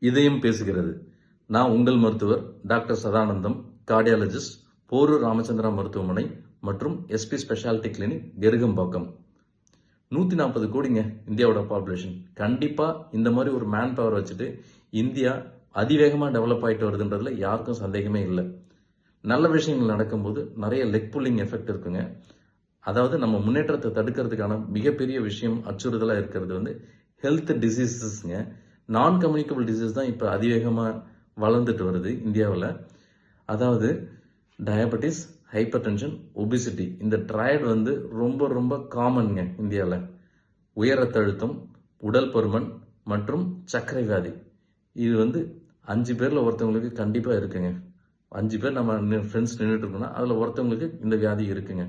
இதயம் பேசுகிறது. நான் உங்கள் மருத்துவர் டாக்டர் சதானந்தம், கார்டியாலஜிஸ்ட், போரூர் ராமச்சந்திரா மருத்துவமனை மற்றும் எஸ்பி ஸ்பெஷாலிட்டி கிளினிக், கெருகம்பாக்கம். 140 கோடிங்க இந்தியாவோட பாப்புலேஷன். கண்டிப்பா இந்த மாதிரி ஒரு மேன் பவர் வச்சுட்டு இந்தியா அதிவேகமா டெவலப் ஆயிட்டு வருதுன்றதுல யாருக்கும் சந்தேகமே இல்லை. நல்ல விஷயங்கள் நடக்கும்போது நிறைய லெக் புல்லிங் எஃபெக்ட் இருக்குங்க. அதாவது நம்ம முன்னேற்றத்தை தடுக்கிறதுக்கான மிகப்பெரிய விஷயம் அச்சுறுத்தலா இருக்கிறது ஹெல்த் டிசீசஸ்ங்க. நான் கம்யூனிகபிள் டிசீஸ் தான் இப்போ அதிவேகமாக வளர்ந்துட்டு வருது இந்தியாவில். அதாவது டயபெட்டிஸ், ஹைப்பர் டென்ஷன், ஒபிசிட்டி, இந்த ட்ரையட் ரொம்ப ரொம்ப காமனுங்க இந்தியாவில். உயர் ரத்த அழுத்தம், உடல் பருமன் மற்றும் சர்க்கரை வியாதி. இது 5 பேரில் ஒருத்தவங்களுக்கு கண்டிப்பாக இருக்குங்க. 5 பேர் நம்ம ஃப்ரெண்ட்ஸ் நின்றுட்டு இருக்கோம்னா அதில் ஒருத்தவங்களுக்கு இந்த வியாதி இருக்குங்க.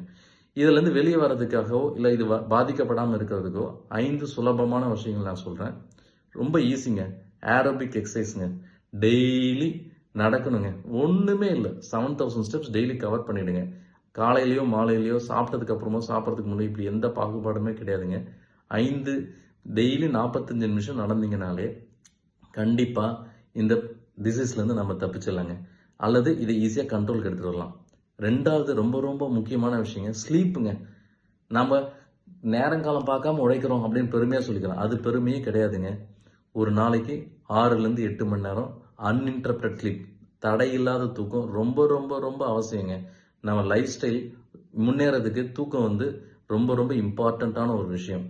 இதுலேருந்து வெளியே வர்றதுக்காகவோ இல்லை இது பாதிக்கப்படாமல் இருக்கிறதுக்கோ 5 சுலபமான விஷயங்கள் நான் சொல்கிறேன். ரொம்ப ஈஸிங்க. ஏரோபிக் எக்ஸசைஸுங்க. டெய்லி நடக்கணுங்க. ஒன்றுமே இல்லை, 7000 ஸ்டெப்ஸ் டெய்லி கவர் பண்ணிவிடுங்க. காலையிலையோ மாலையிலையோ சாப்பிட்டதுக்கு அப்புறமோ சாப்பிட்றதுக்கு முன்னாடி இப்படி எந்த பாகுபாடுமே கிடையாதுங்க. டெய்லி 45 நிமிஷம் நடந்தீங்கனாலே கண்டிப்பாக இந்த டிசீஸ்லேருந்து நம்ம தப்பிச்சிடலாங்க. அல்லது இதை ஈஸியாக கண்ட்ரோலுக்கு எடுத்துகிட்டு வரலாம். 2வது ரொம்ப ரொம்ப முக்கியமான விஷயங்க ஸ்லீப்புங்க. நம்ம நேரங்காலம் பார்க்காம உழைக்கிறோம் அப்படின்னு பெருமையாக சொல்லிக்கலாம். அது பெருமையே கிடையாதுங்க. ஒரு நாளைக்கு 6லேருந்து 8 மணி நேரம் அன்இன்டரப்டட் ஸ்லீப், தடையில்லாத தூக்கம் ரொம்ப ரொம்ப ரொம்ப அவசியங்க. நம்ம லைஃப் ஸ்டைல் முன்னேறதுக்கு தூக்கம் ரொம்ப ரொம்ப இம்பார்ட்டண்ட்டான ஒரு விஷயம்.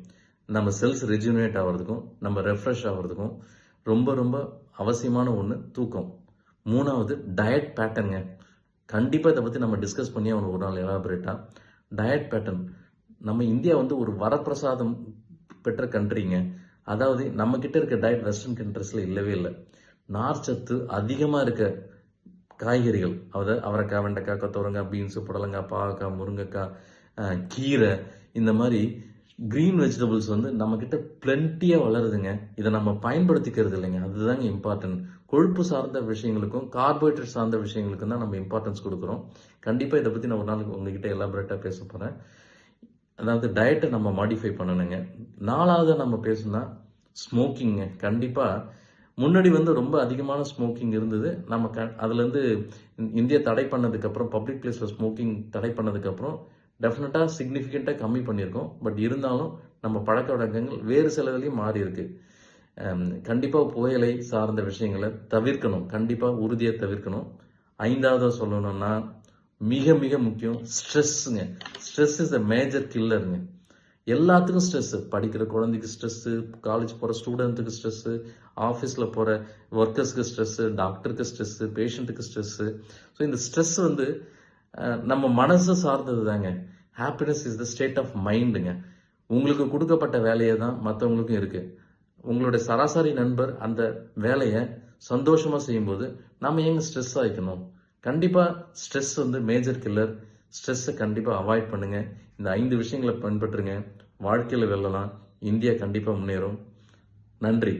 நம்ம செல்ஸ் ரெஜுனேட் ஆகிறதுக்கும் நம்ம ரெஃப்ரெஷ் ஆகிறதுக்கும் ரொம்ப ரொம்ப அவசியமான ஒன்று தூக்கம். 3வது டயட் பேட்டர்னுங்க. கண்டிப்பாக இதை பற்றி நம்ம டிஸ்கஸ் பண்ணி ஒரு நாள் எலாபரேட்டாக. Diet pattern. நம்ம இந்தியா ஒரு வரப்பிரசாதம் பெற்ற கண்ட்ரிங்க. அதாவது நம்ம கிட்ட இருக்க டயட் வெஸ்டர்ன் கண்ட்ரிஸ்ல இல்லவே இல்லை. நார்ச்சத்து அதிகமாக இருக்க காய்கறிகள், அதாவது அவரைக்காய், வெண்டைக்காய், கொத்தவரங்காய், பீன்ஸு, புடலங்காய், பாவக்காய், முருங்கைக்காய், கீரை, இந்த மாதிரி கிரீன் வெஜிடபிள்ஸ் நம்ம கிட்ட பிளென்ட்டியாக வளருதுங்க. இதை நம்ம பயன்படுத்திக்கிறது இல்லைங்க. அதுதாங்க இம்பார்ட்டன்ட். கொழுப்பு சார்ந்த விஷயங்களுக்கும் கார்போஹைட்ரேட் சார்ந்த விஷயங்களுக்கும் தான் நம்ம இம்பார்ட்டன்ஸ் கொடுக்குறோம். கண்டிப்பாக இதை பற்றி நான் ஒரு நாள் உங்ககிட்ட எலாபரேட்டாக பேச போகிறேன். அதாவது டயட்டை நம்ம மாடிஃபை பண்ணணுங்க. 4வது நம்ம பேசணும்னா ஸ்மோக்கிங்க. கண்டிப்பாக முன்னாடி ரொம்ப அதிகமான ஸ்மோக்கிங் இருந்தது. நம்ம அதுலேருந்து இந்தியா தடை பண்ணதுக்கப்புறம், பப்ளிக் பிளேஸில் ஸ்மோக்கிங் தடை பண்ணதுக்கப்புறம் டெஃபினட்டாக சிக்னிஃபிகண்ட்டாக கம்மி பண்ணியிருக்கோம். பட் இருந்தாலும் நம்ம பழக்க வழக்கங்கள் வேறு சிலதுலேயும் மாறி இருக்கு. கண்டிப்பாக புகையிலை சார்ந்த விஷயங்களை தவிர்க்கணும். கண்டிப்பாக உறுதியாக தவிர்க்கணும். 5வது சொல்லணும்னா மிக மிக முக்கியம் ஸ்ட்ரெஸ்ஸுங்க. ஸ்ட்ரெஸ் இஸ் அ மேஜர் கில்லருங்க. எல்லாத்துக்கும் ஸ்ட்ரெஸ்ஸு. படிக்கிற குழந்தைக்கு ஸ்ட்ரெஸ்ஸு, காலேஜ் போகிற ஸ்டூடெண்ட்டுக்கு ஸ்ட்ரெஸ்ஸு, ஆஃபீஸில் போகிற ஒர்க்கர்ஸ்க்கு ஸ்ட்ரெஸ்ஸு, டாக்டருக்கு ஸ்ட்ரெஸ்ஸு, பேஷண்ட்டுக்கு ஸ்ட்ரெஸ்ஸு. ஸோ இந்த ஸ்ட்ரெஸ் நம்ம மனசு சார்ந்தது தாங்க. Happiness is the state of மைண்டுங்க. உங்களுக்கு கொடுக்கப்பட்ட வேலையை தான் மற்றவங்களுக்கும் இருக்குது. உங்களுடைய சராசரி நண்பர் அந்த வேலையை சந்தோஷமாக செய்யும்போது நம்ம ஏங்க ஸ்ட்ரெஸ் ஆகிக்கணும்? கண்டிப்பாக ஸ்ட்ரெஸ் மேஜர் கில்லர். ஸ்ட்ரெஸ்ஸை கண்டிப்பாக அவாய்ட் பண்ணுங்கள். இந்த 5 விஷயங்களை பின்பற்றுங்க. வாழ்க்கையில் வெல்லலாம். இந்தியா கண்டிப்பாக முன்னேறும். நன்றி.